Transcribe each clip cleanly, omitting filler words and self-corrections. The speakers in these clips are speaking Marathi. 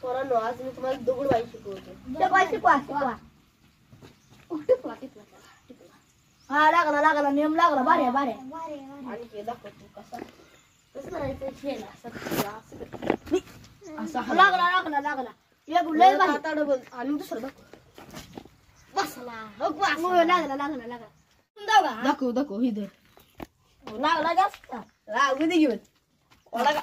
पोरांनो आज मी तुम्हाला दगडूबाई शिकवतो. शिकवा. हा लागला नियम लागला. बारे आणि हे दाखवतो कसं करायचं शेण असं लागला एक लय भारी. आता डबल आणि दुसरं दाखव. लागला दाखव इथं लागला जास्त लागू दे घेऊन लागला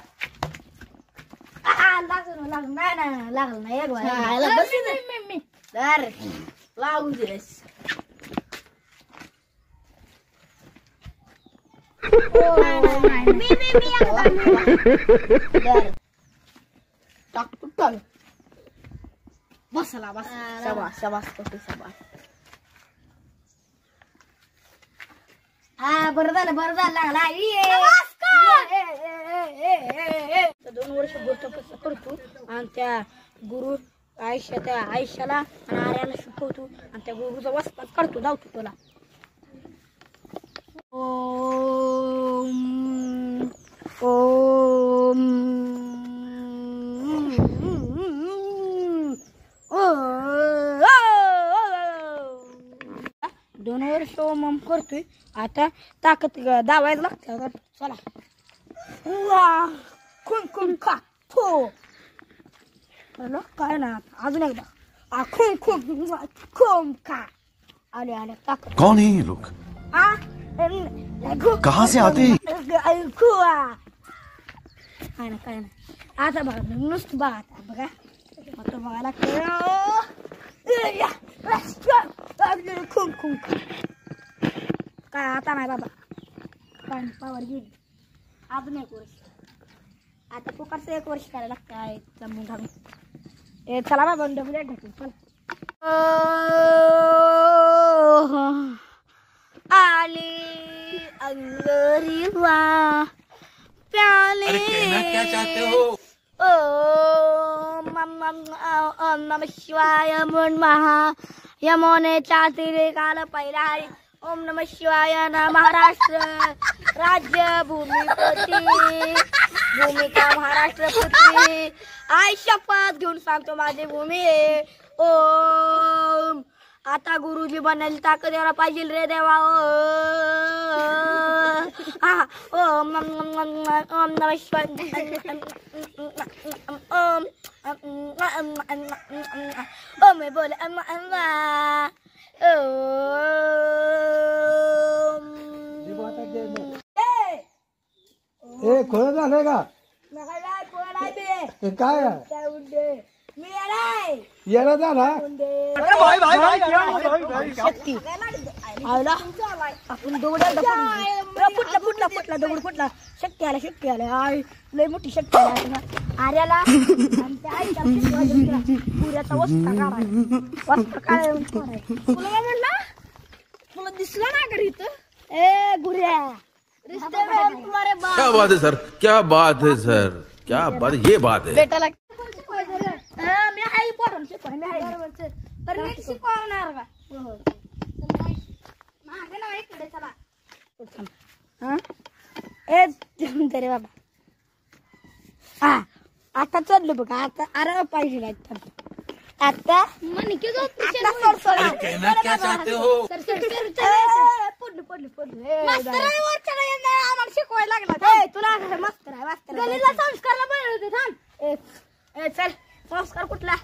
नाही एक बार लागू दे. बसला बस शाबास करतो शाबास. हा बरं झालं लागला. 2 वर्ष गोष्ट कसं करतो आणि त्या गुरु आयुष्याला आणि आर्याला शिकवतो आणि त्या गुरुचा वस्तात करतो. जाऊतो तुला. दोन वर्ष ओम करतोय. आता ताकद दावायला लागते. चला खून खा थो काय ना अजून एकदा खून खा. आले ताकद. कौन है ये लोग? कहाँ से आते हैं? काय ना आता बघा नुसतं बघा. आता बघायला खून काय आता नाही बाबा. काय पावर गेली. अजून 1 वर्ष. आता फुकटचं 1 वर्ष करायला लागतं. जमून घालून चला बाबा डबल एक घेतो. चल आली अंगरीवा प्याले. अरे कहना क्या चाहते हो? ओम नमः शिवाय महा यमुनेच्या तीरे काल पहिला हरी. ओम नमः शिवाय ना महाराष्ट्र राज्य भूमिका महाराष्ट्र पृथ्वी. आई शपथ घेऊन सांगतो माझी भूमी. ओम आता गुरुजी बनायला ताकद यायला पाहिजे रे देवा. ओम नमः शिवाय. ओम बोल खोल झालंय का काय मी येणार येणार झाला. शक्ती आला आपण फुटला दगड फुटला. शक्ती आला आय लय मोठी शक्ती आला आर्याला. आणि त्या आईच्या पुऱ्याचा वस्त्र काढाय तुला काय म्हणला. तुला दिसला ना घरी इथं ए गुऱ्या. क्या बात है सर, क्या बात है सर, क्या बात. ये बात है बेटाला मी आई पोरांना शिकवणार. तर नीट शिकवणार का. मागे ना इकडे चला. ए तरी बाबा. आता चाललो बघा. आता अरे पाहिजे नाही आता कहना क्या चाहते हो? आम्हाला शिकवायला लागला. तुला मास्तर आहे गलीला संस्कारला बोलवते. थांब चल संस्कार कुठला.